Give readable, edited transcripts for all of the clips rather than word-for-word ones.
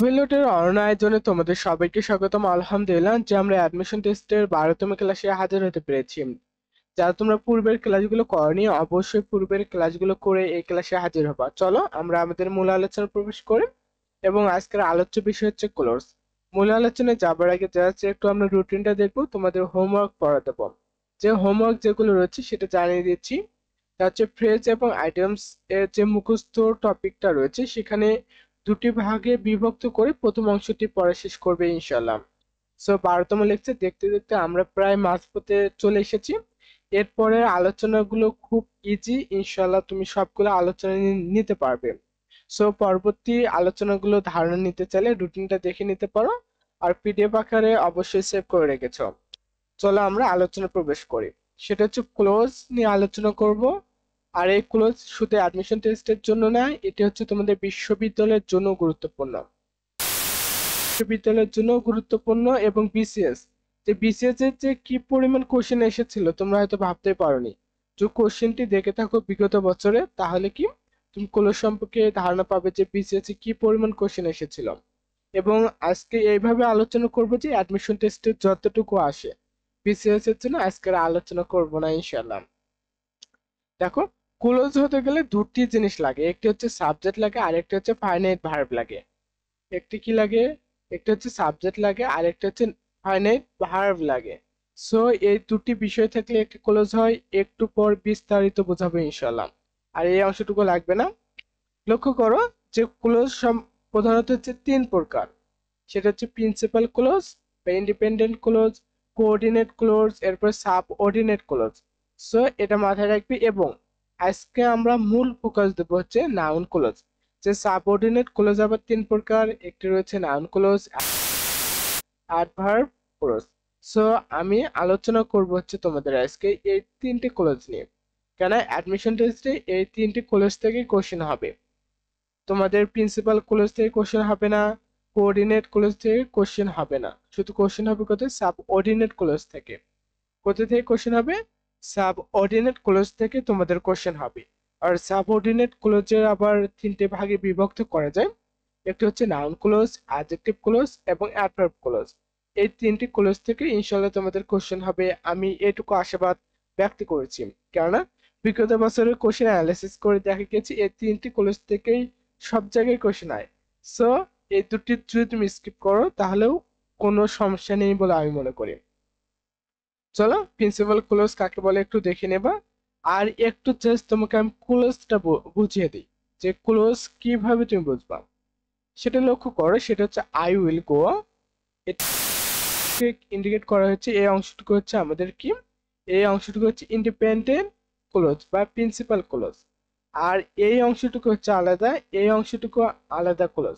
কুইলটের online আয়োজনে তোমাদের সবাইকে স্বাগতম। আলহামদুলিল্লাহ যে আমরা অ্যাডমিশন টেস্টের 12তম ক্লাসে হাজির হতে পেরেছি। যারা তোমরা পূর্বের ক্লাসগুলো করনি অবশ্যই পূর্বের ক্লাসগুলো করে এই ক্লাসে হাজির হবা। চলো আমরা আমাদের মূল আলোচনা প্রবেশ করি এবং আজকের আলোচ্য বিষয় হচ্ছে ক্লোজ। মূল আলোচনায় যাবার আগে জাস্ট একটু আমরা রুটিনটা দেখবো, তোমাদের হোমওয়ার্ক পড়া দেবো। যে হোমওয়ার্ক যেগুলো রয়েছে সেটা জানিয়ে দিচ্ছি। তা হচ্ছে ফ্রেজ এবং আইটেমস এর যে মুখস্থ টপিকটা রয়েছে সেখানে দুটি ভাগে বিভক্ত করে প্রথম অংশটি পড়া শেষ করবে ইনশাল্লাহ। সো 12তম লেকচার দেখতে দেখতে আমরা প্রায় মাঝপথে চলে এসেছি। এরপরে আলোচনাগুলো খুব ইজি, ইনশাল্লাহ তুমি সবগুলো আলোচনা নিতে পারবে। সো পরবর্তী আলোচনাগুলো ধারণা নিতে চাইলে রুটিনটা দেখে নিতে পারো, আর পিডিএফ আকারে অবশ্যই সেভ করে রেখেছো। চলো আমরা আলোচনা প্রবেশ করি। সেটা হচ্ছে ক্লোজ নিয়ে আলোচনা করব। আর এই ক্লোজ শুধু অ্যাডমিশন টেস্টের জন্য না, এটি হচ্ছে তোমাদের বিশ্ববিদ্যালয়ের জন্য গুরুত্বপূর্ণ। বিশ্ববিদ্যালয়ের জন্য গুরুত্বপূর্ণ এবং বিসিএস, যে বিসিএস এর যে কি পরিমাণ কোশ্চেন এসেছিল তোমরা হয়তো ভাবতে পারোনি। যে কোশ্চেনটি দেখে থাকো বিগত বছরে, তাহলে কি তুমি ক্লোজ সম্পর্কে ধারণা পাবে যে বিসিএস এ কি পরিমাণ কোশ্চেন এসেছিল। এবং আজকে এইভাবে আলোচনা করব যে অ্যাডমিশন টেস্টে যতটুকু আসে, বিসিএস এর জন্য আজকের আলোচনা করব না ইনশাআল্লাহ। দেখো, ক্লোজ হতে গেলে দুটি জিনিস লাগে, একটি হচ্ছে সাবজেক্ট লাগে আর একটি হচ্ছে ফাইনাইট ভার্ব লাগে। একটি কি লাগে? একটা হচ্ছে সাবজেক্ট লাগে আর একটা হচ্ছে ফাইনাইট ভার্ব লাগে। সো এই দুটি বিষয় থাকলে একটি ক্লোজ হয়, একটু পর বিস্তারিত বোঝাবো ইনশাআল্লাহ। আর এই অংশটুকু লাগবে না। লক্ষ্য করো যে ক্লোজ প্রধানত হচ্ছে তিন প্রকার। সেটা হচ্ছে প্রিন্সিপাল ক্লোজ বা ইন্ডিপেন্ডেন্ট ক্লোজ, কোঅর্ডিনেট ক্লোজ, এরপর সাব অর্ডিনেট ক্লোজ। সো এটা মাথায় রাখবি। এবং আজকে আমরা মূল ফোকাস দেবো হচ্ছে নাউন ক্লোজ। যে সাবঅর্ডিনেট ক্লোজ আবার তিন প্রকার, একটি রয়েছে noun clause, adverb close. So আমি আলোচনা করব হচ্ছে তোমাদের আজকে এই তিনটি ক্লোজ নিয়ে, কেন অ্যাডমিশন টেস্টে এই তিনটি ক্লোজ থেকেই কোশ্চেন হবে। তোমাদের প্রিন্সিপাল ক্লোজ থেকে কোশ্চেন হবে না, কোঅর্ডিনেট ক্লোজ থেকে কোশ্চেন হবে না, শুধু কোশ্চেন হবে কোথায়? সাবঅর্ডিনেট ক্লোজ থেকে। কোথা থেকে কোশ্চেন হবে? সাবঅর্ডিনেট ক্লোজ থেকে তোমাদের কোশ্চেন হবে। আর সাবঅর্ডিনেট ক্লোজের আবার তিনটে ভাগে বিভক্ত করা যায়। একটি হচ্ছে নাউন ক্লোজ, অ্যাডজেক্টিভ ক্লোজ এবং অ্যাডভার্ব ক্লোজ। এই তিনটি ক্লোজ থেকে ইনশাআল্লাহ তোমাদের কোশ্চেন হবে, আমি এটুকু আশাবাদ ব্যক্ত করেছি। কেননা বিগত বছরের কোশ্চেন অ্যানালাইসিস করে দেখা গেছে এই তিনটি ক্লোজ থেকেই সব জায়গায় কোশ্চেন হয়। সো এই দুটি যদি তুমি স্কিপ করো তাহলেও কোনো সমস্যা নেই বলে আমি মনে করি। চলো প্রিন্সিপাল ক্লোজ কাকে বলে একটু দেখে নেবা। আর একটু জাস্ট তোমাকে আমি ক্লোজটা বুঝিয়ে দিই যে ক্লোজ কিভাবে তুমি বুঝবা। সেটা লক্ষ্য করো, সেটা হচ্ছে আই উইল গো। এটাকে ইন্ডিকেট করা হচ্ছে, এই অংশটুকু হচ্ছে আমাদের কি, এই অংশটুকু হচ্ছে ইন্ডিপেন্ডেন্ট ক্লোজ বা প্রিন্সিপাল ক্লোজ। আর এই অংশটুকু হচ্ছে আলাদা, এই অংশটুকু আলাদা ক্লোজ।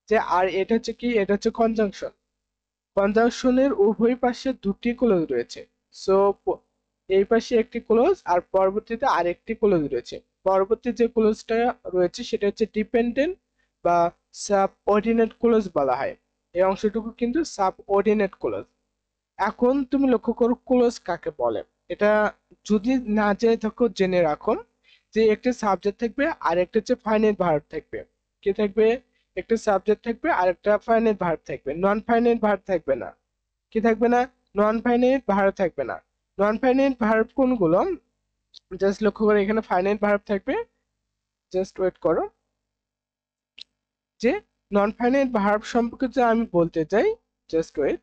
যে আর এটা হচ্ছে কি, এটা হচ্ছে কনজাংশন। কনজাংশনের উভয় পাশে দুটি ক্লোজ রয়েছে। সো এই পাশে একটি ক্লোজ আর পরবর্তীতে আরেকটি ক্লোজ রয়েছে। পরবর্তী যে ক্লোজটা রয়েছে সেটা হচ্ছে ডিপেন্ডেন্ট বা সাবঅর্ডিনেট ক্লোজ বলা হয়। এই অংশটুকু কিন্তু সাবঅর্ডিনেট ক্লোজ। এখন তুমি লক্ষ্য করো ক্লোজ কাকে বলে। এটা যদি না জেনে থাকো জেনে রাখো যে একটা সাবজেক্ট থাকবে আর একটা হচ্ছে ফাইনাইট ভার্ব থাকবে। কি থাকবে? একটা সাবজেক্ট থাকবে আর একটা ফাইনাইট ভার্ব থাকবে, নন ফাইনাইট ভার্ব থাকবে না। কি থাকবে না? নন ফাইনাইট ভার্ব থাকবে না। নন ফাইনাইট ভার্ব কোনগুলো? জাস্ট লক্ষ্য করে, এখানে ফাইনাইট ভার্ব থাকবে। জাস্ট ওয়েট করো, যে নন ফাইনাইট ভার্ব সম্পর্কে যে আমি বলতে চাই, just wait.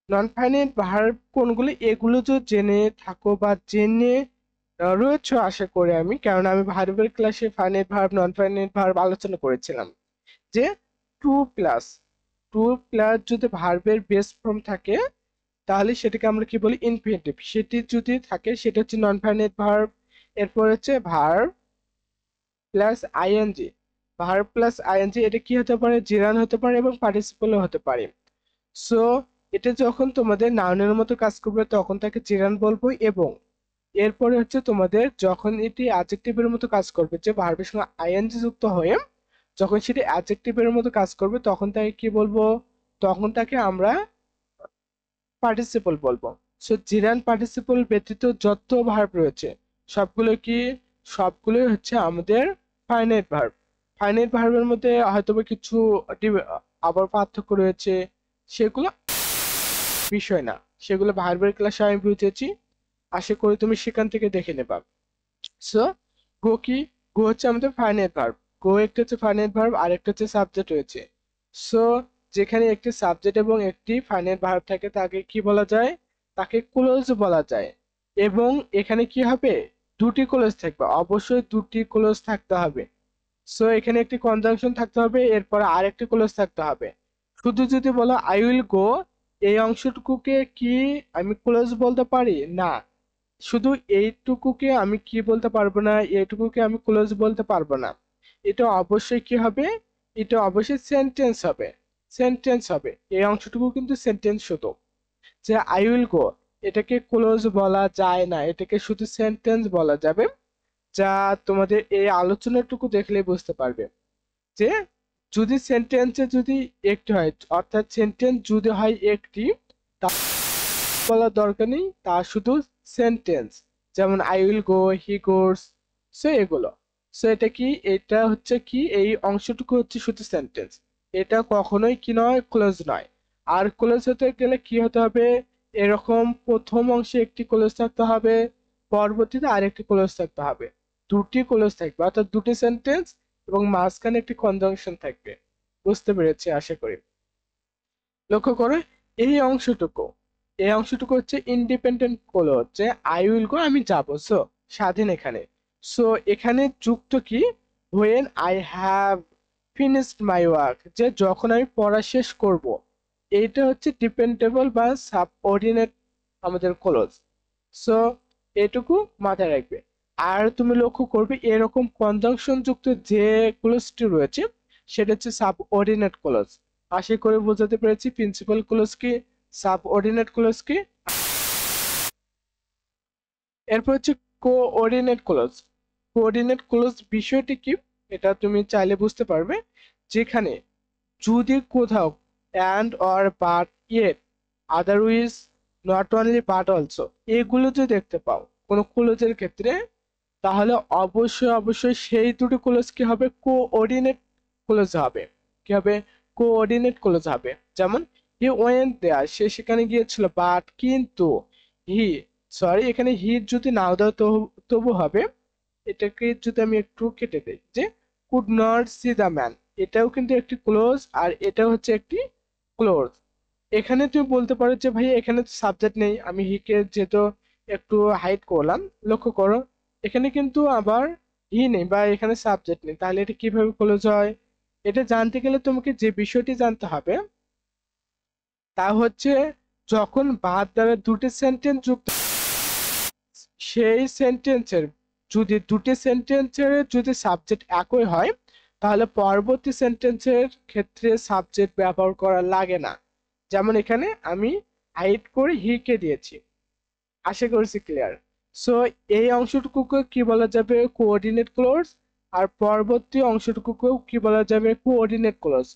Non finite verb কোনগুলো এগুলো যদি জেনে থাকো বা জেনে রয়েছে আশা করি আমি, কারণ আমি ভার্বের ক্লাসে ফাইনাইট ভার্ব নন ফাইনাইট ভার্ব আলোচনা করেছিলাম। যে টু প্লাস টু প্লাস যদি ভার্বের বেস ফর্ম থাকে তাহলে সেটাকে আমরা কি বলি? ইনফিনিটিভ। সেটি যদি থাকে সেটা হচ্ছে নন ফাইনাইট ভার্ব। এরপর হচ্ছে verb plus ING. Verb plus ING এটা কি হতে পারে? জিরান হতে পারে এবং পার্টিসিপলও হতে পারে। সো এটা যখন তোমাদের নাউনের মতো কাজ করবে তখন তাকে জিরান বলবো। এবং এরপরে হচ্ছে তোমাদের যখন এটি অ্যাডজেক্টিভের মতো কাজ করবে, যে ভার্বের সঙ্গে আইএনজি যুক্ত হয়ে যখন সেটি অ্যাডজেক্টিভের মতো কাজ করবে তখন তাকে কি বলবো? তখন তাকে আমরা পার্টিসিপল বলবো। সো জিরান পার্টিসিপল ব্যতীত যত ভার্ব রয়েছে সবগুলো কি? সবগুলোই হচ্ছে আমাদের ফাইনাইট ভার্ব। ফাইনাইট ভার্বের মধ্যে হয়তোবা কিছু আবার পার্থক্য রয়েছে, সেগুলো বিষয় না, সেগুলো ভার্বের ক্লাসে আমি বুঝেছি, আশা করি তুমি সেখান থেকে দেখে নেবা। সো গো কি, গো হচ্ছে আমাদের ফাইনাইট ভার্ব, গো একটা হচ্ছে ফাইনাইট ভার্ব আর একটা হচ্ছে সাবজেক্ট রয়েছে। সো যেখানে একটি সাবজেক্ট এবং একটি ফাইনাইট ভার্ব থাকে তাকে কি বলা যায়, তাকে ক্লোজ বলা যায়। এবং এখানে কি হবে, দুটি ক্লোজ থাকবে, অবশ্যই দুটি ক্লোজ থাকতে হবে। সো এখানে একটি কনজাংশন থাকতে হবে, এরপর আরেকটি ক্লোজ থাকতে হবে। শুধু যদি বলো আই উইল গো, এই অংশটুকুকে কি আমি ক্লোজ বলতে পারি না, শুধু এইটুকুকে আমি কি বলতে পারবো না, এইটুকুকে আমি ক্লোজ বলতে পারবো না। এটা অবশ্যই কি হবে, এটা অবশ্যই সেন্টেন্স হবে, সেন্টেন্স হবে, এই অংশটুকু কিন্তু সেন্টেন্স শুধু। যে আই উইল গো, এটাকে ক্লোজ বলা যায় না, এটাকে শুধু সেন্টেন্স বলা যাবে। যা তোমাদের এই আলোচনাটুকু দেখলে বুঝতে পারবে যে যদি সেন্টেন্সে যদি একটি হয়, অর্থাৎ সেন্টেন্স যদি হয় একটি, তা বলার দরকার নেই, তা শুধু সেন্টেন্স, যেমন I will go, he goes, so এগুলো। সো এটা কি, এটা হচ্ছে কি, এই অংশটুকু হচ্ছে শুধু সেন্টেন্স, এটা কখনোই কি নয়, ক্লোজ নয়। আর ক্লোজ হতে গেলে কি হতে হবে, এরকম প্রথম অংশে একটি ক্লোজ থাকতে হবে, পরবর্তীতে আরেকটি ক্লোজ থাকতে হবে, দুটি ক্লোজ থাকবে, অর্থাৎ দুটি সেন্টেন্স এবং মাঝখানে একটি কনজাংশন থাকবে। বুঝতে পেরেছি আশা করি। লক্ষ্য করো এই অংশটুকু, এই অংশটুকু হচ্ছে ইন্ডিপেন্ডেন্ট ক্লোজ, যে আই উইল গো আমি যাবো, সো স্বাধীন এখানে। সো এখানে যুক্ত কি, when I have finished my work, যে যখন আমি পড়া শেষ করব। এইটা হচ্ছে ডিপেন্ডেবল বা সাবঅর্ডিনেট আমাদের ক্লোজ। সো এটুকু মাথায় রাখবে। আর তুমি লক্ষ্য করবে এরকম কনজাংশন যুক্ত যে ক্লোজটি রয়েছে সেটা হচ্ছে সাবঅর্ডিনেট ক্লোজ। আশা করি বোঝাতে পেরেছি প্রিন্সিপাল ক্লোজ কি, সাবঅর্ডিনেট ক্লোজ কি। এরপর হচ্ছে কোঅর্ডিনেট ক্লোজ। কোঅর্ডিনেট ক্লোজ বিষয়টি কি, এটা তুমি চাইলে বুঝতে পারবে, যেখানে যদি কোথাও and or but yet otherwise not only but also এগুলো যদি দেখতে পাও কোনো ক্লোজের ক্ষেত্রে, তাহলে অবশ্যই অবশ্যই সেই দুটো ক্লোজ কি হবে, কোঅর্ডিনেট ক্লোজ হবে। কি হবে, কোঅর্ডিনেট ক্লোজ হবে। যেমন হি ওয়েন্ট দেয়ার, সে সেখানে গিয়েছিল, বাট কিন্তু হি, সরি এখানে হি যদি নাও দাও তো তবু হবে। এটাকে যদি আমি একটু কেটে দেই, যে could not C the man, এটাও কিন্তু একটি ক্লোজ আর এটাও হচ্ছে একটি ক্লোজ। এখানে তুমি বলতে পারো যে ভাই এখানে তো সাবজেক্ট নেই, আমি হিকে যেহেতু একটু হাইড করলাম, লক্ষ্য করো এখানে কিন্তু আবার হি নেই বা এখানে সাবজেক্ট নেই, তাহলে এটা কিভাবে ক্লোজ হয়। এটা জানতে গেলে তোমাকে যে বিষয়টি জানতে হবে তা হচ্ছে, যখন বাদ দ্বারা দুটি সেন্টেন্স যুক্ত, সেই সেন্টেন্সের যদি দুটি সেন্টেন্সের যদি সাবজেক্ট একই হয়, তাহলে পরবর্তী সেন্টেন্সের ক্ষেত্রে সাবজেক্ট ব্যবহার করা লাগে না। যেমন এখানে আমি হাইড করে হি কে দিয়েছি, আশা করছি ক্লিয়ার। সো এই অংশটুকুকে কি বলা যাবে, কোঅর্ডিনেট ক্লোজ, আর পরবর্তী অংশটুকুকেও কি বলা যাবে, কোঅর্ডিনেট ক্লোজ।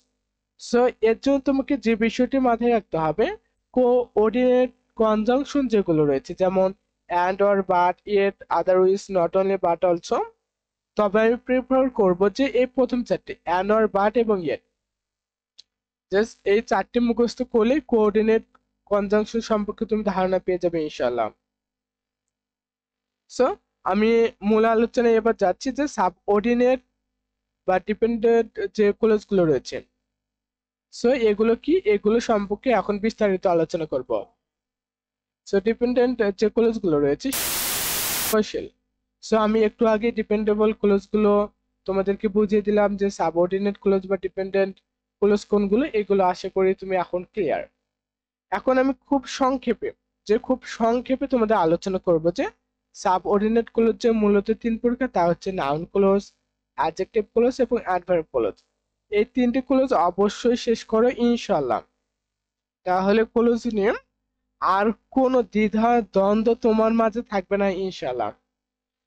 সো এর জন্য তোমাকে যে বিষয়টি মাথায় রাখতে হবে, কোঅর্ডিনেট কনজাংশন যেগুলো রয়েছে, যেমন and or but yet otherwise not only but also, তবে আমি প্রিফার করবো যে এই প্রথম চারটি অ্যান্ড অর বাট এবং ইয়েট, জাস্ট এই চারটি মুখস্থ করলে কোঅর্ডিনেট কনজাংশন সম্পর্কে তুমি ধারণা পেয়ে যাবে ইনশাআল্লাহ। সো আমি মূল আলোচনায় এবার যাচ্ছি যে সাবঅর্ডিনেট বা ডিপেন্ডেন্ট যে ক্লোজগুলো রয়েছে, সো এগুলো কি, এগুলো সম্পর্কে এখন বিস্তারিত আলোচনা করব। সো ডিপেন্ডেন্ট যে ক্লোজগুলো রয়েছে স্পেশাল। সো আমি একটু আগে ডিপেন্ডেবল ক্লোজগুলো তোমাদেরকে বুঝিয়ে দিলাম, যে সাবঅর্ডিনেট ক্লোজ বা ডিপেন্ডেন্ট ক্লোজ কোনগুলো, এগুলো আশা করি তুমি এখন ক্লিয়ার। এখন আমি খুব সংক্ষেপে তোমাদের আলোচনা করব যে সাবঅর্ডিনেট ক্লোজ যে মূলত তিন প্রকার, তা হচ্ছে নাউন ক্লোজ, অ্যাডজেক্টিভ ক্লোজ এবং অ্যাডভার্ব ক্লোজ। এই তিনটি ক্লোজ অবশ্যই শেষ করো ইনশাআল্লাহ, তাহলে ক্লোজ নিয়ে আর কোনো দ্বিধা দ্বন্দ্ব তোমার মাঝে থাকবে না ইনশাআল্লাহ।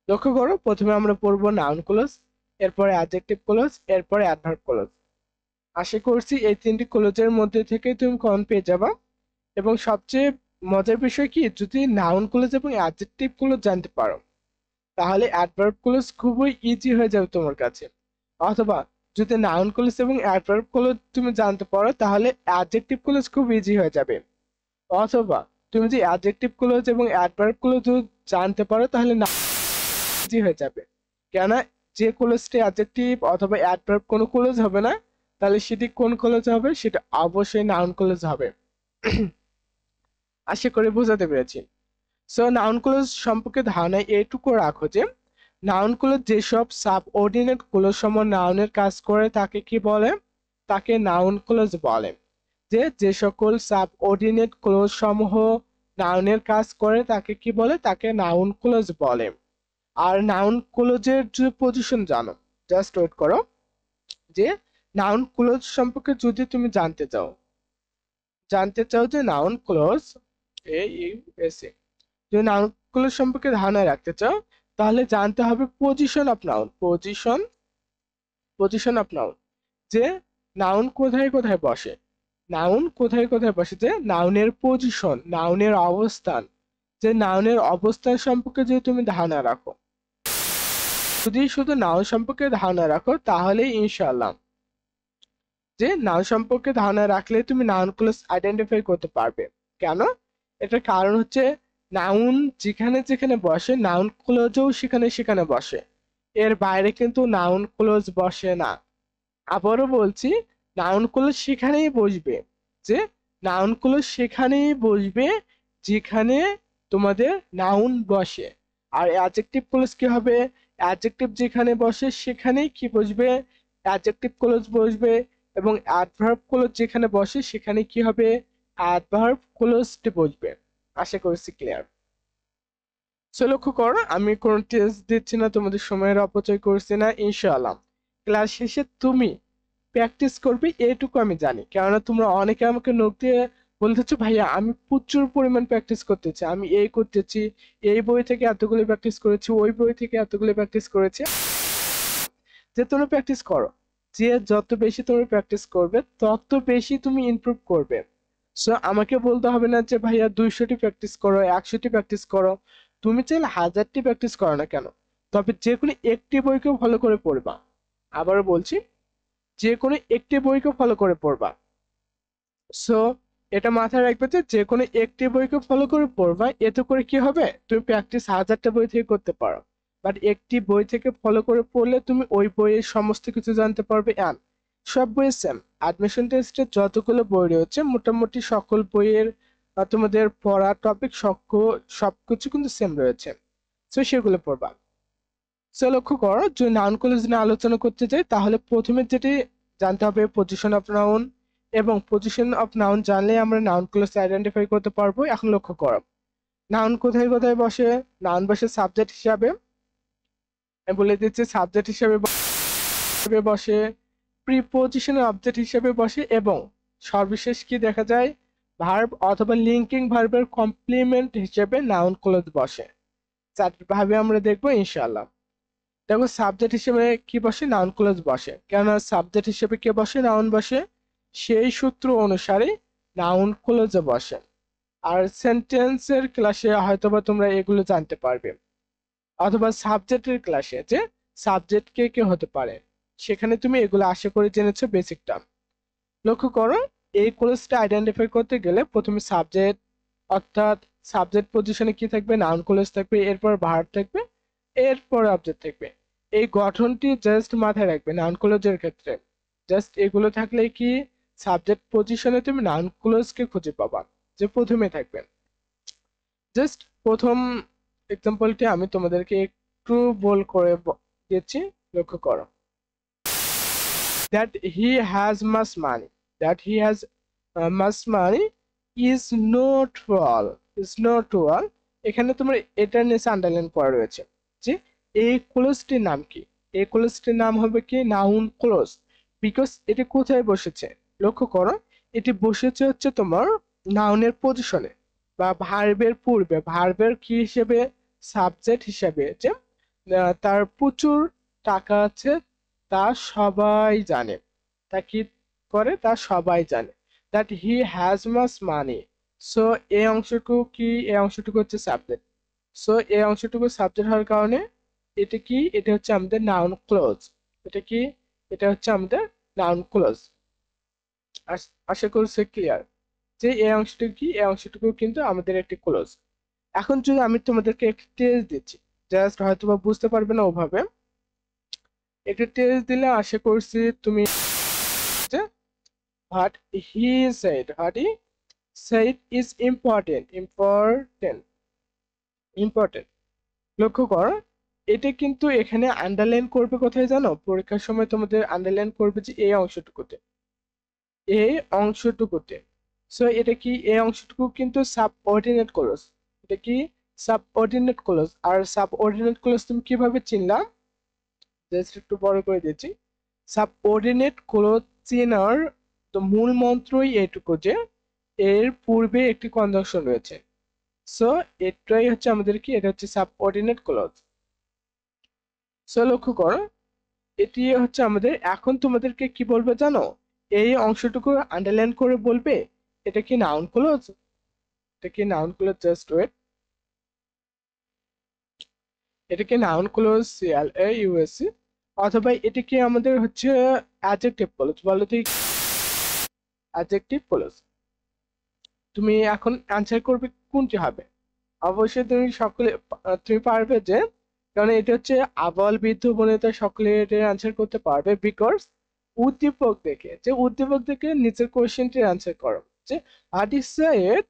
লক্ষ্য করো প্রথমে আমরা পড়বো নাউন ক্লোজ, এরপরে অ্যাডজেক্টিভ ক্লোজ, এরপরে অ্যাডভার্ব ক্লোজ। আশা করছি এই তিনটি ক্লোজের মধ্যে থেকে তুমি কমন পেয়ে যাবা। এবং সবচেয়ে মজার বিষয় কি, যদি নাউন ক্লোজ এবং অ্যাডজেক্টিভ ক্লোজ জানতে পারো, তাহলে অ্যাডভার্ব ক্লোজ খুবই ইজি হয়ে যাবে তোমার কাছে। অথবা যদি নাউন ক্লোজ এবং অ্যাডভার্ব ক্লোজ তুমি জানতে পারো তাহলে অ্যাডজেক্টিভ ক্লোজ খুব ইজি হয়ে যাবে। অথবা তুমি যদি অ্যাডজেক্টিভ ক্লোজ এবং অ্যাডভার্ব ক্লোজ জানতে পারো তাহলে ইজি হয়ে যাবে। কেন, যে ক্লোজটি অ্যাডজেক্টিভ অথবা অ্যাডভার্ব কোনো ক্লোজ হবে না, তাহলে সেটি কোন ক্লোজ হবে? সেটা অবশ্যই নাউন ক্লোজ হবে। আশা করি বোঝাতে পেরেছি। সো নাউন ক্লোজ সম্পর্কে ধারণা এইটুকু রাখো যে নাউন ক্লোজ যেসব সাবঅর্ডিনেট ক্লোজ সমূহ নাউনের কাজ করে তাকে কি বলে? তাকে নাউন ক্লোজ বলে। যে সকল সাবঅর্ডিনেট ক্লোজ সমূহ নাউনের কাজ করে তাকে কি বলে? তাকে নাউন ক্লোজ বলে। আর নাউন ক্লোজের যে পজিশন জানো, জাস্ট ওয়েট করো, যে নাউন ক্লোজ সম্পর্কে যদি তুমি জানতে চাও যে নাউন ক্লোজ যদি নাউন ক্লোজ সম্পর্কে ধারণা রাখতে চাও তাহলে জানতে হবে position of noun. Position of noun, যে নাউন কোথায় কোথায় বসে, নাউন কোথায় কোথায় বসে, যে নাউনের পজিশন, নাউনের অবস্থান, যে নাউনের অবস্থান সম্পর্কে যদি তুমি ধারণা রাখো, যদি শুধু নাউন সম্পর্কে ধারণা রাখো তাহলে ইনশাআল্লাহ, যে নাউন সম্পর্কে ধারণা রাখলে তুমি নাউন ক্লোজ আইডেন্টিফাই করতে পারবে। কেন? এটার কারণ হচ্ছে নাউন যেখানে যেখানে বসে নাউন ক্লোজও সেখানে সেখানে বসে, এর বাইরে কিন্তু নাউন ক্লোজ বসে না। আবারও বলছি, নাউন ক্লোজ সেখানেই বসবে, যে নাউন ক্লোজ সেখানেই বসবে যেখানে তোমাদের নাউন বসে। আর অ্যাডজেক্টিভ ক্লোজ কি হবে? অ্যাডজেক্টিভ যেখানে বসে সেখানেই কি বসবে? অ্যাডজেক্টিভ ক্লোজ বসবে। এবং অ্যাডভার্ব ক্লোজ যেখানে বসে সেখানে কি হবে? অ্যাডভার্ব ক্লোজটি বসবে। আশা করছি ক্লিয়ার। সো লক্ষ্য করো, আমি কোনো টেস্ট দিচ্ছি না, তোমাদের সময়ের অপচয় করছি না। ইনশাআল্লাহ ক্লাস শেষে তুমি প্র্যাকটিস করবে, এইটুকু আমি জানি। কেননা তোমরা অনেকে আমাকে নোট দিয়ে বলতেছো, ভাইয়া আমি প্রচুর পরিমাণ প্র্যাকটিস করতেছি, আমি এই করতেছি, এই বই থেকে এতগুলো প্র্যাকটিস করেছি, ওই বই থেকে এতগুলো প্র্যাকটিস করেছি। যে তুমি প্র্যাকটিস করো, যে যত বেশি তুমি প্র্যাকটিস করবে তত বেশি তুমি ইমপ্রুভ করবে। সো আমাকে বলতে হবে না যে ভাইয়া 200টি প্র্যাকটিস করো, 100টি প্র্যাকটিস করো। তুমি চাইলে 1000টি প্র্যাকটিস করো না কেন, তবে যে কোনো একটি বইকে ফলো করে পড়বা। আবারও বলছি, যে কোনো একটি বইকে ফলো করে পড়বা। সো এটা মাথায় রাখবে যে যে কোনো একটি বইকে ফলো করে পড়বা, এতে করে কি হবে? তুমি প্র্যাকটিস 1000টা বই থেকে করতে পারো, বাট একটি বই থেকে ফলো করে পড়লে তুমি ওই বইয়ের সমস্ত কিছু জানতে পারবে। অ্যান্ড সব বইয়ের সেম, অ্যাডমিশন টেস্টে যতগুলো বই রয়েছে মোটামুটি সকল বইয়ের তোমাদের পড়া টপিক সবকিছু কিন্তু সেম রয়েছে। সো সেগুলো পড়বা। সো লক্ষ্য করো, যদি নাউন ক্লোজ নিয়ে আলোচনা করতে চাই তাহলে প্রথমে যেটি জানতে হবে পজিশন অফ নাউন, এবং পজিশন অফ নাউন জানলে আমরা নাউন ক্লোজ আইডেন্টিফাই করতে পারবো। এখন লক্ষ্য করো, নাউন কোথায় কোথায় বসে? নাউন বসে সাবজেক্ট হিসাবে, আমি বলে দিচ্ছি, সাবজেক্ট হিসাবে বসে, প্রিপজিশনের অবজেক্ট হিসাবে বসে, এবং সর্বশেষ কি দেখা যায়? ভার্ব অথবা লিঙ্কিং ভার্বের কমপ্লিমেন্ট হিসেবে নাউন ক্লোজ বসে। চারভাবে আমরা দেখবো ইনশাআল্লাহ। দেখো, সাবজেক্ট হিসেবে কি বসে? নাউন ক্লোজ বসে। কেননা সাবজেক্ট হিসেবে কে বসে? নাউন বসে। সেই সূত্র অনুসারে নাউন ক্লোজে বসে। আর সেন্টেন্সের ক্লাসে হয়তোবা তোমরা এগুলো জানতে পারবে, অথবা সাবজেক্টের ক্লাসে যে সাবজেক্ট কে কে হতে পারে সেখানে তুমি এগুলো আশা করে জেনেছো বেসিক টার্ম। লক্ষ্য করো, এই ক্লোজটা আইডেন্টিফাই করতে গেলে প্রথমে সাবজেক্ট, অর্থাৎ সাবজেক্ট পজিশনে কি থাকবে? নাউন ক্লোজ থাকবে, এরপর ভার্ব থাকবে, এরপর অবজেক্ট থাকবে। এই গঠনটি জাস্ট মাথায় রাখবে নাউন ক্লোজের ক্ষেত্রে। জাস্ট এগুলো থাকলে কি সাবজেক্ট পজিশনে তুমি নাউন ক্লোজকে খুঁজে পাবা, যে প্রথমে থাকবে। জাস্ট প্রথম এক্সাম্পলটি আমি তোমাদেরকে একটু বল করে দিচ্ছি, লক্ষ্য করো। that he has much money, that he has much money is not all, is not all। এখানে তোমার এটার নিচে আন্ডারলাইন করা রয়েছে যে এই ক্লোজটির নাম কি? এই ক্লোজটির নাম হবে কি? Noun clause. বিকজ এটি কোথায় বসেছে? লক্ষ্য করো, এটি বসেছে হচ্ছে তোমার নাউনের পজিশনে বা ভার্বের পূর্বে। ভার্বের কি হিসেবে? সাবজেক্ট হিসেবে। যে তার প্রচুর টাকা আছে তা সবাই জানে। তা কি করে? তা সবাই জানে। That he has much money. So এই অংশটুকু কি? এই অংশটুকু হচ্ছে সাবজেক্ট। সো এই অংশটুকু সাবজেক্ট হওয়ার কারণে এটা কি? এটা হচ্ছে আমাদের নাউন ক্লোজ। এটা কি? এটা হচ্ছে আমাদের নাউন ক্লজ। আশা করছি ক্লিয়ার যে এই অংশটুকু কি, এই অংশটুকু কিন্তু আমাদের একটি ক্লজ। এখন যদি আমি তোমাদেরকে একটি টেস্ট দিচ্ছি, জাস্ট হয়তো বা বুঝতে পারবে না ওভাবে, একটি টেস্ট দিলে আশা করছি তুমি যে what he said is important. লক্ষ্য করো, এটা কিন্তু এখানে আন্ডারলাইন করবে কোথায় জানো? পরীক্ষার সময় তোমাদের আন্ডারলাইন করবে যে এই অংশটুকুতে, এই অংশটুকুতে। সো এটা কি, এই অংশটুকু কিন্তু সাবঅর্ডিনেট ক্লজ। এটা কি সাবঅর্ডিনেট ক্লজ। আর সাবঅর্ডিনেট ক্লজ তুমি কিভাবে চিনলা? জাস্ট একটু বড় করে দিচ্ছি। সাবঅর্ডিনেট ক্লজ চেনার তো মূল মন্ত্রই এইটুকু যে এর পূর্বে একটি কনজাংশন রয়েছে। সো এটাই হচ্ছে আমাদের কি, এটা হচ্ছে সাবঅর্ডিনেট ক্লজ। সো লক্ষ্য করো, এটি হচ্ছে আমাদের। এখন তোমাদেরকে কি বলবে জানো? এই অংশটুকু আন্ডারলাইন করে বলবে এটা কি নাউন ক্লজ, এটা কি নাউন ক্লজ। জাস্ট ওয়েট, এটা কি নাউন ক্লজ CLAUSE, অথবা এটা কি আমাদের হচ্ছে অ্যাডজেক্টিভ ক্লজ? বলো তো, অ্যাডজেক্টিভ ক্লজ। তুমি এখন অ্যান্সার করবে কোনটি হবে। অবশ্যই তুমি সকলে তুমি পারবে যে, কারণ এটা হচ্ছে আবাল বৃদ্ধ বনিতা সকলে এটা অ্যান্সার করতে পারবে, বিকজ উদ্দীপক দেখে, যে উদ্দীপক দেখে নিচের কোয়েশ্চেনটির অ্যান্সার করো যে what is said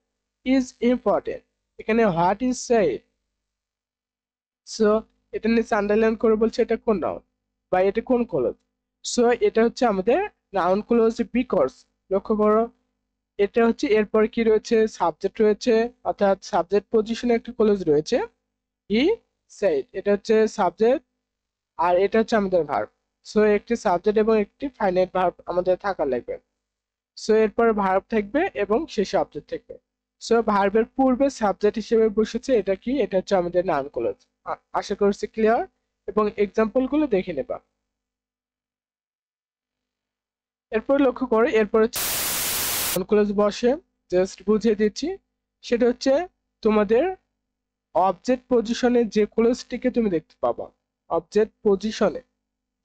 is important. এখানে হোয়াট ইজ সেড, সো এটা নিচে আন্ডারলাইন করে বলছে এটা কোন নাউন বা এটা কোন ক্লজ। সো এটা হচ্ছে আমাদের নাউন ক্লজ বিকজ। লক্ষ্য করো, এটা হচ্ছে এরপর কি রয়েছে, সাবজেক্ট রয়েছে, অর্থাৎ সাবজেক্ট পজিশনে একটা ক্লজ রয়েছে হি সেড, এটা হচ্ছে সাবজেক্ট, আর এটা হচ্ছে আমাদের ভার্ব। সো একটি সাবজেক্ট এবং একটি ফাইনাইট ভার্ব আমাদের থাকা লাগবে। সো এরপর ভার্ব থাকবে এবং শেষে অবজেক্ট থাকবে। সো ভার্বের পূর্বে সাবজেক্ট হিসেবে বসেছে, এটা কি, এটা হচ্ছে আমাদের নাউন ক্লজ। আশা করছি ক্লিয়ার, এবং এক্সাম্পল গুলো দেখে নেবা। এরপর লক্ষ্য করো, এরপর নাউন ক্লজ বসে, জাস্ট বুঝিয়ে দিচ্ছি। সেটা হচ্ছে তোমাদের অবজেক্ট পজিশনে যে ক্লজটিকে তুমি দেখতে পাবা, অবজেক্ট পজিশনে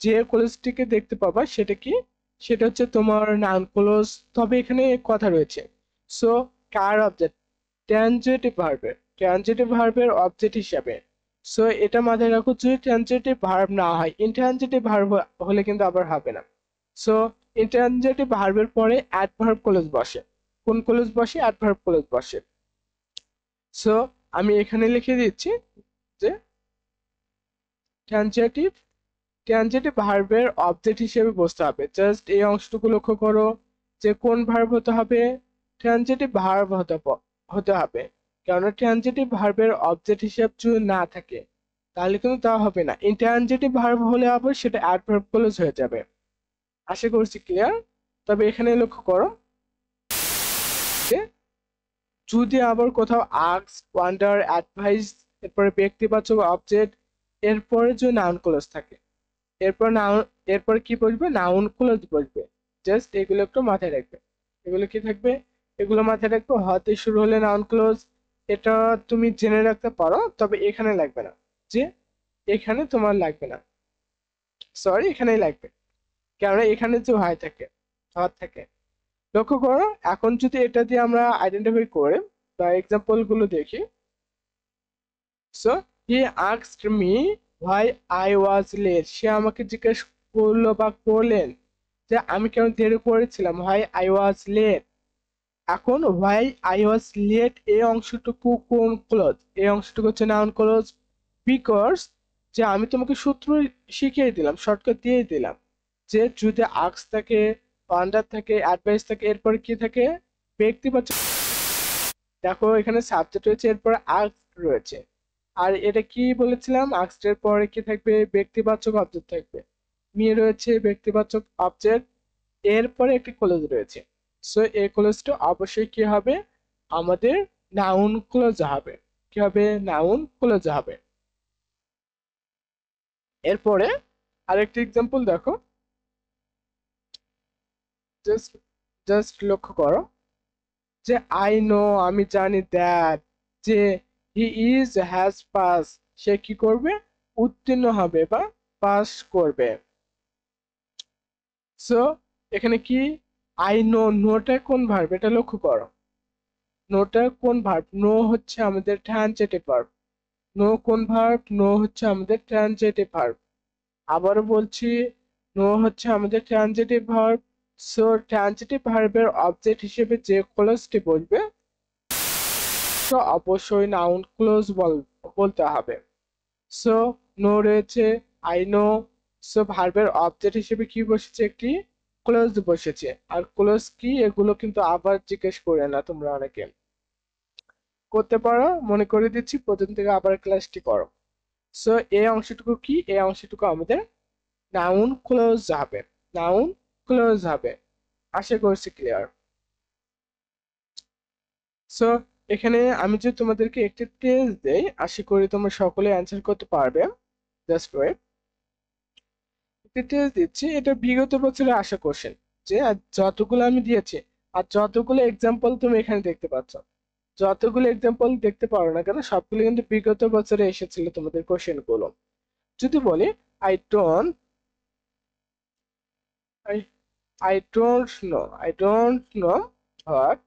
যে ক্লজটিকে দেখতে পাবা সেটা কি, সেটা হচ্ছে তোমার নাউন ক্লজ। তবে এখানে কথা রয়েছে, সো কার অবজেক্ট, ট্রানজিটিভ ভার্বের অবজেক্ট হিসাবে। সো এটা মাথায় রাখো, যদি ট্রানজিটিভ ভার্ব না হয়, ইনট্রানজিটিভ ভার্ব হলে কিন্তু আবার হবে না। সো ইনট্রানজিটিভ ভার্বের পরে অ্যাডভার্ব ক্লজ বসে। কোন ক্লজ বসে? অ্যাডভার্ব ক্লজ বসে। সো আমি এখানে লিখে দিচ্ছি যে ট্রানজিটিভ ট্রানজিটিভ ভার্বের অবজেক্ট হিসেবে বসতে হবে। জাস্ট এই অংশটুকু লক্ষ্য করো যে কোন ভার্ব হতে হবে, ট্রানজিটিভ ভার্ব হতে হবে। কারণ ট্রানজিটিভ ভার্বের অবজেক্ট হিসেবে যদি না থাকে তাহলে কিন্তু তা হবে না। ইনট্রানজিটিভ ভার্ব হলে আবার সেটা অ্যাডভার্ব ক্লজ হয়ে যাবে। আশা করছি ক্লিয়ার। তবে এখানে লক্ষ্য করো যে যদি আবার কোথাও আস্ক, ওয়ান্ডার, অ্যাডভাইস, এরপরে ব্যক্তিবাচক অবজেক্ট, এরপরে যদি নাউন ক্লজ থাকে, এরপর নাউন, এরপর কি বসবে, নাউন ক্লজ বসবে। জাস্ট এগুলো একটু মাথায় রাখবে। এগুলো কি থাকবে, এগুলো মাথায় রাখবে। হতে শুরু হলে নাউন ক্লজ, এটা তুমি জেনে রাখতে পারো, তবে এখানে লাগবে না, যে এখানে তোমার লাগবে না, সরি এখানেই লাগবে, কারণ এখানে যে হয় থাকে, হওয়ার থাকে। লক্ষ্য করো, এখন যদি এটা দিয়ে আমরা আইডেন্টিফাই করে বা এক্সাম্পল গুলো দেখি। So he asked me why I was late, সে আমাকে জিজ্ঞেস করলো বা করলেন যে আমি কেন দেরি করেছিলাম, হোয়াই আই ওয়াজ লেট। এখন হোয়াই আই ওয়াজ লেট এই অংশটুকু কোন ক্লজ? এই অংশটুকু হচ্ছে নাউন ক্লজ, বিকজ যে আমি তোমাকে সূত্র শিখিয়ে দিলাম, শর্টকাট দিয়ে দিলাম যে যদি আস্ক থাকে, ওয়ান্ডার থাকে, অ্যাডভাইস থাকে, এরপর কি থাকে, ব্যক্তিবাচক। দেখো এখানে সাবজেক্ট রয়েছে, এরপর আস্ক রয়েছে, আর এটা কি বলেছিলাম, আস্কড এর পরে কি থাকবে, ব্যক্তিবাচক অবজেক্ট থাকবে। মি রয়েছে ব্যক্তিবাচক অবজেক্ট, এরপরে একটি ক্লজ রয়েছে। সো এই ক্লজটা অবশ্যই কি হবে, আমাদের নাউন ক্লজ হবে। কি হবে, নাউন ক্লজ হবে। এরপরে আরেকটি এক্সাম্পল দেখো, জাস্ট জাস্ট লক্ষ্য করো যে আই নো, আমি জানি, দ্যাট যে হি ইজ হ্যাজ পাস, সে কি করবে, উত্তীর্ণ হবে বা পাস করবে। সো এখানে কি আই নো, নোটা কোন ভার্ব এটা লক্ষ্য করো। নোটা কোন ভার্ব? নো হচ্ছে আমাদের ট্রানজিটিভ ভার্ব। নো কোন ভার্ব? নো হচ্ছে আমাদের ট্রানজিটিভ ভার্ব। আবারও বলছি, নো হচ্ছে আমাদের ট্রানজিটিভ ভার্ব। সো ট্রানজিটিভ ভার্বের অবজেক্ট হিসেবে যে ক্লোজটি বলবে তো অবশ্যই নাউন ক্লোজ বলতে হবে। সো নো রয়েছে, আই নো। সো ভার্বের অবজেক্ট হিসেবে কি বসেছে? একটি ক্লোজ বসেছে। আর ক্লোজ কি এগুলো কিন্তু আবার জিজ্ঞেস করে না তোমরা অনেকে। করতে পারো, মনে করে দিচ্ছি, প্রথম থেকে আবার ক্লাসটি করো। সো এই অংশটুকু কি? এই অংশটুকু আমাদের নাউন ক্লোজ হবে। নাউন ক্লোজ হবে। আশা করছি ক্লিয়ার। সো এখানে আমি যদি তোমাদেরকে একটি টেস্ট দেই, আশা করি তোমরা সকলে অ্যান্সার করতে পারবে। জাস্ট ওয়েট, একটি টেস্ট দিচ্ছি। এটা বিগত বছরে আসা কোশ্চেন, যে যতগুলো আমি দিয়েছি আর যতগুলো এক্সাম্পল তুমি এখানে দেখতে পাচ্ছ, যতগুলো এক্সাম্পল দেখতে পারো না কেন সবগুলো কিন্তু বিগত বছরে এসেছিল তোমাদের কোশ্চেন গুলো। যদি বলি I don't I I don't know, I don't know what,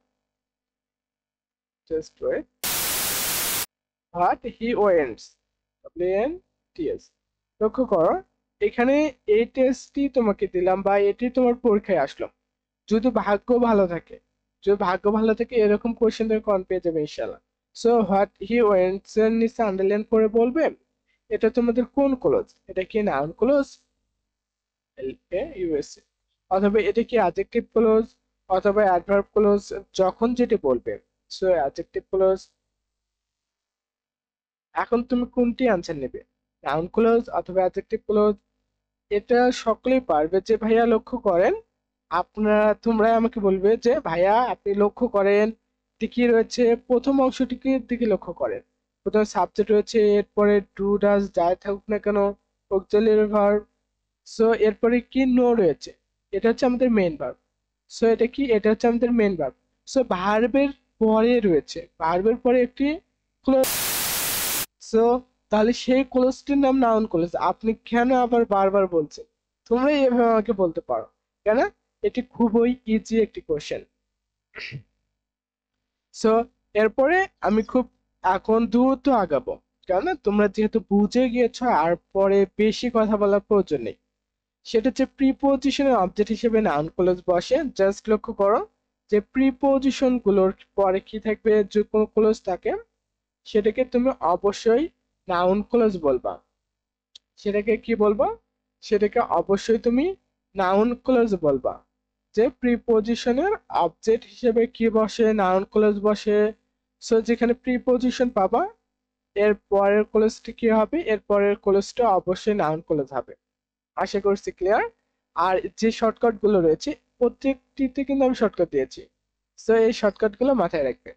just wait, what he wants, WNTS। লক্ষ্য করো, এখানে এই টেস্টটি তোমাকে দিলাম বা এটি তোমার পরীক্ষায় আসলো। যদি ভাগ্য ভালো থাকে, যদি ভাগ্য ভালো থাকে এরকম কোশ্চেন তুমি কন পেয়ে যাবে ইনশাল্লাহ। সো হোয়াট হি ওয়েন্টস এর নিচে আন্ডারলাইন করে বলবে এটা তোমাদের কোন ক্লোজ? এটা কি নাউন ক্লোজ LAUSA, অথবা এটা কি অ্যাডজেক্টিভ ক্লোজ অথবা অ্যাডভার্ব ক্লোজ, যখন যেটা বলবে। So adjective clause. এখন তুমি কোনটি আনসার নেবে? নাউন ক্লোজ অথবা অ্যাডজেক্টিভ ক্লোজ? এটা সকলেই পারবে। যে ভাইয়া লক্ষ্য করেন, তোমরা আমাকে বলবে যে ভাইয়া আপনি লক্ষ্য করেন কি রয়েছে, প্রথম অংশটিকে দিকে লক্ষ্য করেন। প্রথমে সাবজেক্ট রয়েছে, এরপরে ডু ডাজ যাই থাকুক না কেন অক্সিলারি ভার্ব। সো এরপরে কি নো রয়েছে, এটা হচ্ছে আমাদের মেইন ভার্ব। সো এটা কি? এটা হচ্ছে আমাদের মেইন ভার্ব। সো ভার্বের পরে রয়েছে, ভার্বের পরে একটি ক্লোজ। সো তাহলে সেই ক্লোজটির নাম নাউন ক্লোজ। আপনি কেন আবার বারবার বলছেন? তোমরা এভাবে আমাকে বলতে পারো, কেন? এটি খুবই ইজি একটি কোশ্চেন। সো এরপরে আমি খুব এখন দ্রুত আগাবো, কেন তোমরা যেহেতু বুঝে গিয়েছো আর পরে বেশি কথা বলার প্রয়োজন নেই। সেটা হচ্ছে প্রিপোজিশনের অবজেক্ট হিসেবে নাউন ক্লোজ বসে। জাস্ট লক্ষ্য করো যে প্রিপোজিশন গুলোর পরে কি থাকবে, যে কোনো ক্লোজ থাকে সেটাকে তুমি অবশ্যই নাউন ক্লোজ বলবা। সেটাকে কি বলবা? সেটাকে অবশ্যই তুমি নাউন ক্লোজ বলবা। যে প্রিপোজিশনের অবজেক্ট হিসেবে কি বসে? নাউন ক্লোজ বসে। সো যেখানে প্রিপোজিশন পাবা এর পরের ক্লোজটি কি হবে? এর পরের ক্লোজটা অবশ্যই নাউন ক্লোজ হবে। আশা করছি ক্লিয়ার। আর যে শর্টকাট গুলো রয়েছে প্রত্যেকটিতে কিন্তু আমি শর্টকাট দিয়েছি। সো এই শর্টকাট গুলো মাথায় রাখবে।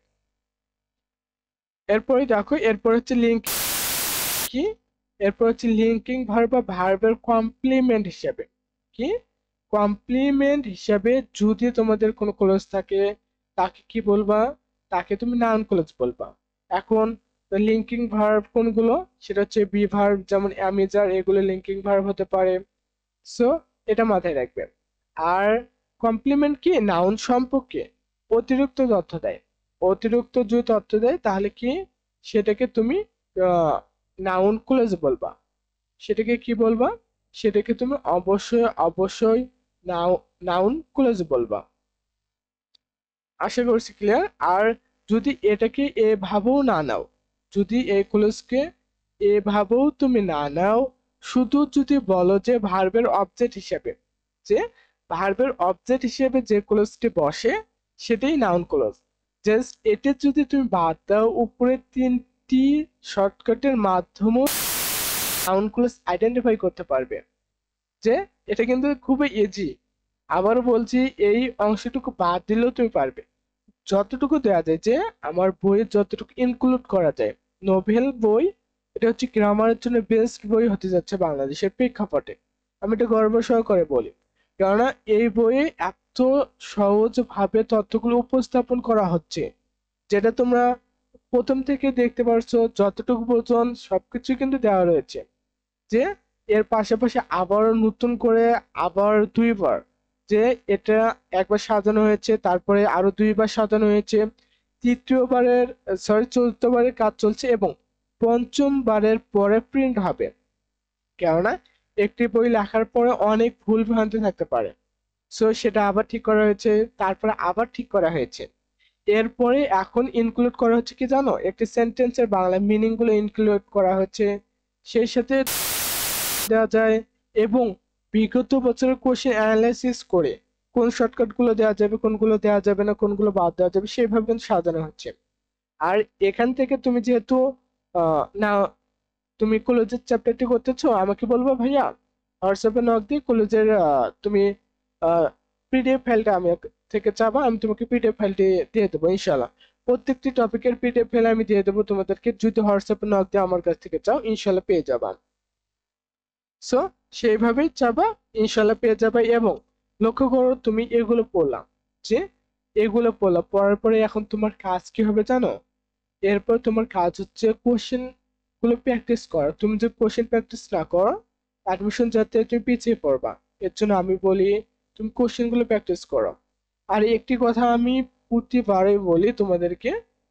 এরপরে দেখো, এরপর হচ্ছে লিঙ্ক কি, এরপর হচ্ছে লিঙ্কিং ভার্ব বা ভার্বের কমপ্লিমেন্ট হিসেবে। কি? কমপ্লিমেন্ট হিসেবে যদি তোমাদের কোনো ক্লোজ থাকে তাকে কি বলবা? তাকে তুমি নাউন ক্লোজ বলবা। এখন লিঙ্কিং ভার্ব কোনগুলো? সেটা হচ্ছে বি ভার্ব, যেমন অ্যামিজার, এগুলো লিঙ্কিং ভার্ব হতে পারে। সো এটা মাথায় রাখবে। আর কমপ্লিমেন্ট কি? নাউন সম্পর্কে অতিরিক্ত তথ্য দেয়। অতিরিক্ত যদি তথ্য দেয় তাহলে কি সেটাকে তুমি নাউন ক্লোজ বলবা। সেটাকে কি বলবা? সেটাকে তুমি অবশ্যই অবশ্যই নাউন ক্লোজ বলবা। আশা করছি ক্লিয়ার। আর যদি এটাকে এভাবেও না নাও, যদি এই ক্লোজকে এভাবেও তুমি না নাও, শুধু যদি বলো যে ভার্বের অবজেক্ট হিসেবে, যে ভার্বের অবজেক্ট হিসেবে যে ক্লোজটি বসে সেটাই নাউন ক্লোজ। জাস্ট এটা যদি তুমি বাদ দাও, উপরে তিনটি শর্টকাটের মাধ্যমে নাউন ক্লোজ আইডেন্টিফাই করতে পারবে। যে এটা কিন্তু খুবই ইজি। আবারও বলছি, এই অংশটুকু বাদ দিলেও তুমি পারবে। যতটুকু দেওয়া যায়, যে আমার বইয়ে যতটুকু ইনক্লুড করা যায়, নোভেল বই, এটা হচ্ছে গ্রামারের জন্য বেস্ট বই হতে যাচ্ছে বাংলাদেশের প্রেক্ষাপটে। আমি এটা গর্ব সহকারে বলি, কেননা এই বইয়ে এত সহজভাবে তথ্যগুলো উপস্থাপন করা হচ্ছে, যেটা তোমরা প্রথম থেকে দেখতে পারছো, যতটুকু পর্যন্ত সবকিছু কিন্তু দেওয়া রয়েছে। যে এর পাশাপাশি আবার নতুন করে আবার দুইবার যে এটা একবার সাজানো হয়েছে, তারপরে আরো 2বার সাজানো হয়েছে, চতুর্থবারের কাজ চলছে এবং পঞ্চমবারের পরে প্রিন্ট হবে। কেননা একটি বই লেখার পরে অনেক ভুল ভ্রান্তি থাকতে পারে, সো সেটা আবার ঠিক করা হয়েছে, তারপরে আবার ঠিক করা হয়েছে। এরপরে এখন ইনক্লুড করা হচ্ছে কি জানো, একটি সেন্টেন্সের বাংলা মিনিং গুলো ইনক্লুড করা হচ্ছে, সেই সাথে দেওয়া যায় এবং বিগত বছরের কোশ্চেন অ্যানালাইসিস করে কোন শর্টকাট গুলো দেওয়া যাবে, কোনগুলো দেওয়া যাবে না, কোনগুলো বাদ দেওয়া যাবে, সেইভাবে কিন্তু সাজানো হচ্ছে। আর এখান থেকে তুমি যেহেতু না তুমি কলেজের চ্যাপ্টারটি করতেছো, আমাকে বলবো ভাইয়া হোয়াটসঅ্যাপে নক দিয়ে কলেজের তুমি পিডিএফ ফাইলটা আমি থেকে চাবা, আমি তোমাকে পিডিএফ ফাইলটি দিয়ে দেবো ইনশাল্লাহ। প্রত্যেকটি টপিকের পিডিএফ ফাইল আমি দিয়ে দেবো তোমাদেরকে, যদি হোয়াটসঅ্যাপে নক দিয়ে আমার কাছ থেকে চাও ইনশাল্লাহ পেয়ে যাবা। সো সেইভাবেই চাবা, ইনশাল্লাহ পেয়ে যাবে। এবং লক্ষ্য করো তুমি এগুলো পড়লাম, যে এগুলো পড়ার পরে এখন তোমার কাজ কি হবে জানো, এরপর তোমার কাজ হচ্ছে কোশ্চেন গুলো প্র্যাকটিস করা। তুমি যদি কোশ্চেন প্র্যাকটিস না করো অ্যাডমিশন যাতে তুমি পিছিয়ে পড়বা, এর জন্য আমি বলি তুমি কোশ্চেন গুলো প্র্যাকটিস করো। আর একটি কথা আমি প্রতিবারই বলি তোমাদেরকে,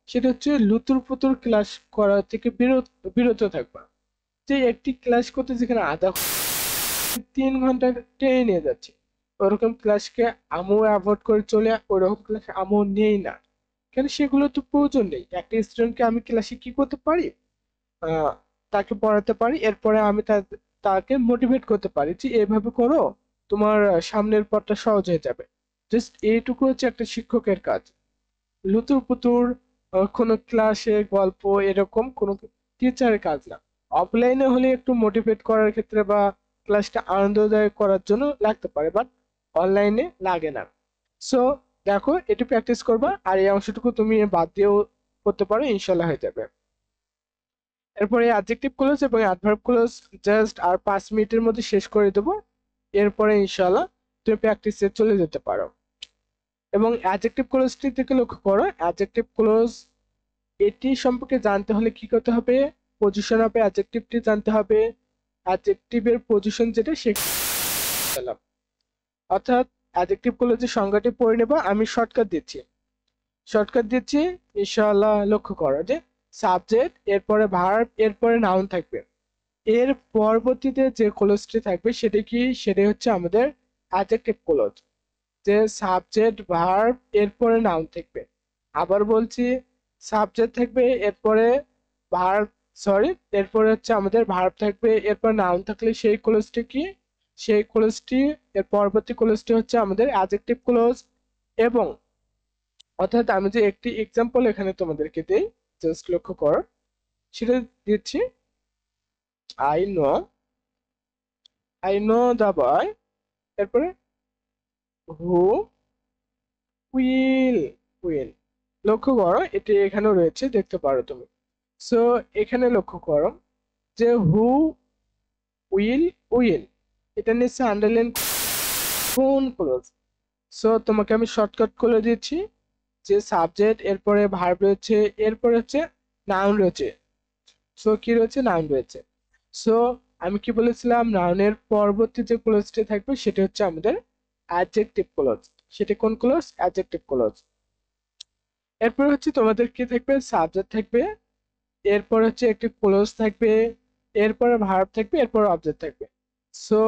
সেটা হচ্ছে লুতুর পুতুর ক্লাস করা থেকে বিরত থাকবা। যে একটি ক্লাস করতে যেখানে 3 ঘন্টা টেনে নিয়ে যাচ্ছে, ওরকম ক্লাসকে আমিও অ্যাভয়েড করে চলে, ওরকম ক্লাস আমিও নেই না। কেন, সেগুলো তো প্রয়োজন নেই। একটা স্টুডেন্টকে আমি ক্লাসে কি করতে পারি, আহ, তাকে পড়াতে পারি, এরপরে আমি তাকে মোটিভেট করতে পারি যে এভাবে করো, তোমার সামনের পথটা সহজ হয়ে যাবে। জাস্ট এইটুকু হচ্ছে একটা শিক্ষকের কাজ। লুতুর পুতুর কোনো ক্লাসে গল্প এরকম কোনো টিচারের কাজ না। অফলাইনে হলে একটু মোটিভেট করার ক্ষেত্রে বা ক্লাসটা আনন্দদায়ক করার জন্য লাগতে পারে, বাট অনলাইনে লাগে না। সো দেখো একটু প্র্যাকটিস করবা, আর এই অংশটুকু তুমি বাদ দিয়েও করতে পারো, ইনশাল্লাহ হয়ে যাবে। এরপরে অ্যাডজেক্টিভ ক্লোজ এবং অ্যাডভার্ব ক্লোজ জাস্ট আর 5 মিনিটের মধ্যে শেষ করে দেবো, এরপরে ইনশাল্লাহ তুমি প্র্যাকটিসে চলে যেতে পারো। এবং অ্যাডজেক্টিভ ক্লোজটি থেকে লক্ষ্য করো, অ্যাডজেক্টিভ ক্লোজ এটি সম্পর্কে জানতে হলে কি করতে হবে, পজিশন অফ অ্যাডজেক্টিভটি জানতে হবে, অ্যাডজেক্টিভের পজিশন যেটা সেটা, অর্থাৎ অ্যাডজেক্টিভ ক্লোজের সংজ্ঞাটি পড়ে নেবা। আমি শর্টকাট দিচ্ছি ইনশাআল্লাহ। লক্ষ্য করো যে সাবজেক্ট, এরপরে ভার্ব, এরপরে নাউন থাকবে, এর পরবর্তীতে যে ক্লোজটি থাকবে সেটাই হচ্ছে আমাদের অ্যাডজেক্টিভ ক্লোজ। যে সাবজেক্ট ভার্ব এরপরে নাউন থাকবে, আবার বলছি সাবজেক্ট থাকবে, এরপরে ভার্ব, এরপরে হচ্ছে আমাদের ভার্ব থাকবে, এরপর নাউন থাকলে সেই ক্লোজটি কি, সেই ক্লোজটি এর পরবর্তী ক্লোজটি হচ্ছে আমাদের অ্যাডজেক্টিভ ক্লোজ। এবং অর্থাৎ আমি যে একটি এক্সাম্পল এখানে তোমাদেরকে দিই, জাস্ট লক্ষ্য করো, সেটা দিচ্ছি। আই নো দ্য বয়, এরপরে হু উইল উইল। লক্ষ্য করো এটি এখানেও রয়েছে, দেখতে পারো তুমি। সো এখানে লক্ষ্য করো যে হু উইল উইল, এটা নিশ্চয় আন্ডারলাইন কোন ক্লোজ। সো তোমাকে আমি শর্টকাট করে দিচ্ছি, যে সাবজেক্ট, এরপরে ভার্ব রয়েছে, এরপরে হচ্ছে নাউন রয়েছে। সো কি রয়েছে, নাউন রয়েছে। সো আমি কি বলেছিলাম, নাউনের পরবর্তী যে ক্লোজটি থাকবে সেটা হচ্ছে আমাদের অ্যাডজেক্টিভ ক্লোজ। সেটা কোন ক্লোজ, অ্যাডজেক্টিভ ক্লোজ। এরপর হচ্ছে তোমাদের কি থাকবে, সাবজেক্ট থাকবে, এরপর হচ্ছে একটি ক্লোজ থাকবে, এরপরে ভার্ব থাকবে, এরপর অবজেক্ট থাকবে। সো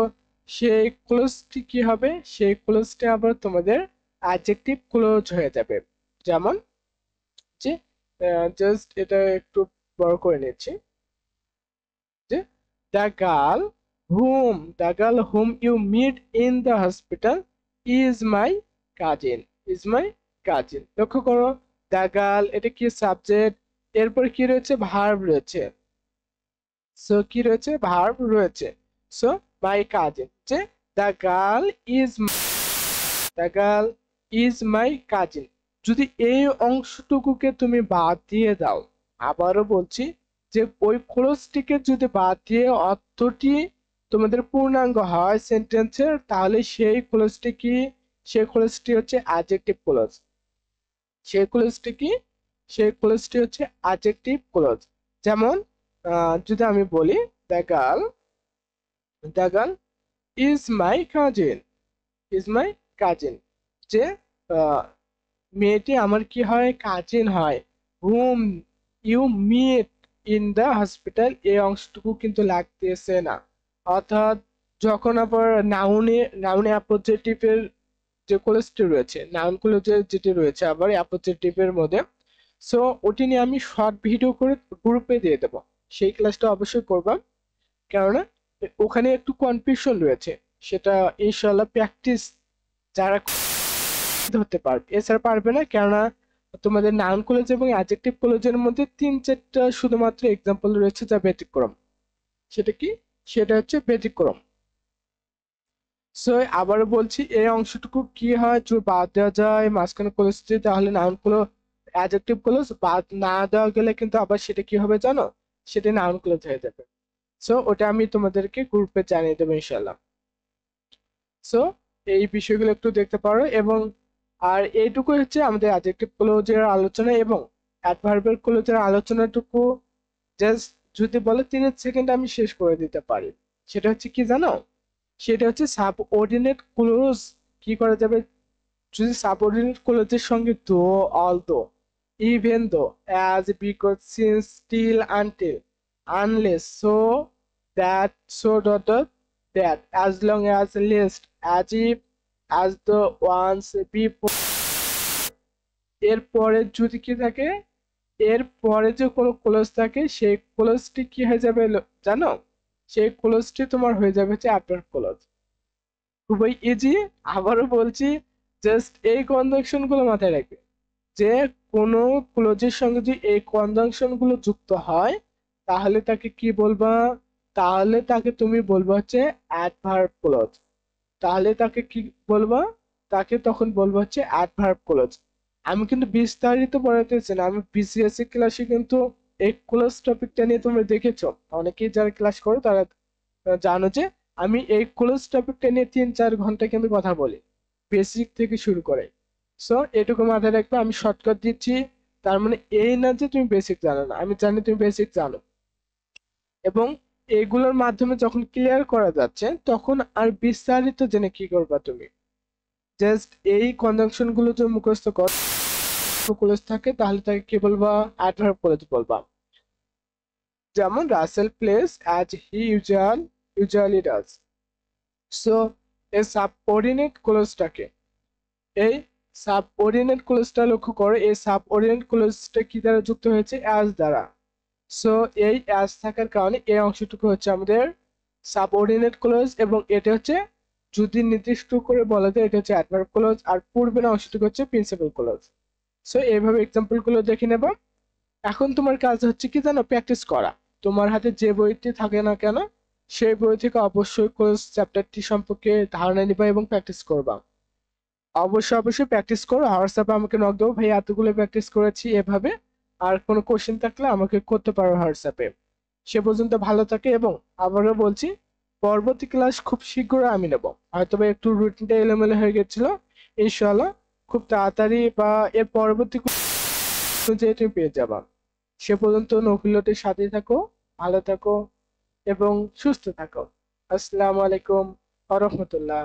সেই ক্লোজটি কি হবে, সেই ক্লোজটি আবার তোমাদের অ্যাডজেক্টিভ ক্লোজ হয়ে যাবে। যেমন যে জাস্ট এটা একটু বড় করে নিচ্ছি, যে the girl whom you meet in the hospital is my cousin. লক্ষ্য করো দ্য গার্ল এটা কি, সাবজেক্ট, এরপর কি রয়েছে, ভার্ব রয়েছে। সো কি রয়েছে, ভার্ব রয়েছে। সো মাই কাজিন, যে the girl is my cousin. যদি এই অংশটুকুকে তুমি বাদ দিয়ে দাও, আবারও বলছি যে ওই ক্লোজটিকে যদি বাদ দিয়ে অর্থটি তোমাদের পূর্ণাঙ্গ হয় সেন্টেন্সের, তাহলে সেই ক্লোজটি কি, সেই ক্লোজটি হচ্ছে অ্যাডজেক্টিভ ক্লোজ। সেই ক্লোজটি কি, সেই ক্লোজটি হচ্ছে অ্যাডজেক্টিভ ক্লোজ। যেমন যদি আমি বলি the girl is my cousin, is my cousin, যে আহ, মেয়েটি আমার কি হয়, কাজিন হয়। Hmm you meet in the hospital, এই অংশটুকু কিন্তু লাগতেছে না। অর্থাৎ যখন আবার নাউনে নাউনে অ্যাপোজিটিভের যে ক্লোজটি রয়েছে, নাউন ক্লোজের যেটি রয়েছে আবার অ্যাপোজিটিভের মধ্যে, সো ওটি নিয়ে আমি শর্ট ভিডিও করে গ্রুপে দিয়ে দেবো। সেই ক্লাসটা অবশ্যই করবা, কেননা ওখানে একটু কনফিউশন রয়েছে, সেটা ইনশাল্লাহ প্র্যাকটিস যারা ধরতে পারবে, এছাড়া পারবে না। কেননা তোমাদের নাউন ক্লোজ এবং অ্যাডজেক্টিভ ক্লোজের মধ্যে 3-4টা শুধুমাত্র এক্সাম্পল রয়েছে যা ব্যতিক্রম। সেটা কি? সেটা হচ্ছে ব্যতিক্রম। সো আবারও বলছি, এই অংশটুকু কি হয়, যদি বাদ দেওয়া যায় মাঝখানে ক্লোজ দিয়ে, তাহলে নাউন ক্লোজ অ্যাডজেক্টিভ ক্লোজ বাদ না দেওয়া গেলে কিন্তু আবার সেটা কি হবে জানো, সেটা নাউন ক্লোজ হয়ে যাবে। সো ওটা আমি তোমাদেরকে গ্রুপে জানিয়ে দেবো ইনশাল্লাহ। সো এই বিষয়গুলো একটু দেখতে পারো। এবং আর এইটুকু হচ্ছে আমাদের অ্যাডজেক্টিভ ক্লোজের আলোচনা এবং অ্যাডভার্বের ক্লোজের আলোচনাটুকু। জাস্ট যদি বলো 3 সেকেন্ড আমি শেষ করে দিতে পারি। সেটা হচ্ছে কি জানো, সেটা হচ্ছে সাবঅর্ডিনেট ক্লোজ কি করা যাবে, যদি সাবঅর্ডিনেট ক্লোজের সঙ্গে though, although, even though, as, because, since, still, until, unless, so, that, so dot dot, that, as long as, least, as if, as the, once, before, এর পরে যদি কি থাকে, এর পরে যে কোনো ক্লোজ থাকে সেই ক্লোজটি কি হয়ে যাবে জানো, সেই ক্লোজটি তোমার হয়ে যাবে হচ্ছে অ্যাডভার্ব ক্লোজ। খুবই ইজি। আবারও বলছি, জাস্ট এই কনজাংশন গুলো মাথায় রাখবে, যে কোনো ক্লোজের সঙ্গে যদি এই কনজাংশন গুলো যুক্ত হয় তাহলে তাকে কি বলবা, তাহলে তাকে তুমি বলবা হচ্ছে অ্যাডভার্ব ক্লোজ। তাহলে তাকে কি বলবা, তাকে তখন বলবো হচ্ছে অ্যাডভার্ব ক্লোজ। আমি কিন্তু বিস্তারিত পড়াতেছি না, আমি বিসিএসসি ক্লাসে কিন্তু এই ক্লোজ টপিকটা নিয়ে তোমরা দেখেছো, অনেকেই যারা ক্লাস করো তারা জানো যে আমি এই ক্লোজ টপিকটা নিয়ে 3-4 ঘন্টা কিন্তু কথা বলি, বেসিক থেকে শুরু করে। সো এটুকু মাথায় রাখবে, আমি শর্টকাট দিচ্ছি, তার মানে এই না যে তুমি বেসিক জানো না, আমি জানি তুমি বেসিক জানো। এবং এগুলোর মাধ্যমে যখন ক্লিয়ার করা যাচ্ছে তখন আর বিস্তারিত জেনে কি করবা তুমি, জাস্ট এই কনজাংশন গুলো যদি মুখস্থ কর ক্লোজ থাকে তাহলে তাকে কি বলবা, অ্যাডভার্ব ক্লোজ বলবা। যেমন Russell plays as he usually does. So এই সাবঅর্ডিনেট ক্লোজটাকে, এই সাবঅর্ডিনেট ক্লোজটা লক্ষ্য করো, এই সাবঅর্ডিনেট ক্লোজটা কি দ্বারা যুক্ত হয়েছে, অ্যাজ দ্বারা। সো এই অ্যাজ থাকার কারণে এই অংশটুকু হচ্ছে আমাদের সাবঅর্ডিনেট ক্লোজ, এবং এটা হচ্ছে যদি নির্দিষ্ট করে বলা যায় এটা হচ্ছে অ্যাডভার্ব ক্লোজ, আর পূর্বের অংশটুকু হচ্ছে প্রিন্সিপাল ক্লোজ। সো এইভাবে এক্সাম্পল গুলো দেখে নেব। এখন তোমার কাজ হচ্ছে কি জানো, প্র্যাকটিস করা। তোমার হাতে যে বইটি থাকে না কেন সেই বই থেকে অবশ্যই ক্লোজ চ্যাপ্টারটি সম্পর্কে ধারণা নিবা এবং প্র্যাকটিস করবা। অবশ্যই অবশ্যই প্র্যাকটিস করো, হোয়াটসঅ্যাপে আমাকে নক দাও, ভাই এতগুলো প্র্যাকটিস করেছি এভাবে। আর কোনো কোশ্চেন থাকলে আমাকে করতে পারো হোয়াটসঅ্যাপে। সে পর্যন্ত ভালো থাকে, এবং আবারও বলছি পরবর্তী ক্লাস খুব শীঘ্রই আমি নেব। হয়তোবা একটু রুটিনটা এলোমেলো হয়ে গেছিল, ইনশাআল্লাহ খুব তাড়াতাড়ি বা এর পরবর্তী যে তুমি পেয়ে যাবা। সে পর্যন্ত নফিলটির সাথে থাকো, ভালো থাকো এবং সুস্থ থাকো। আসসালামু আলাইকুম ওয়া রাহমাতুল্লাহ।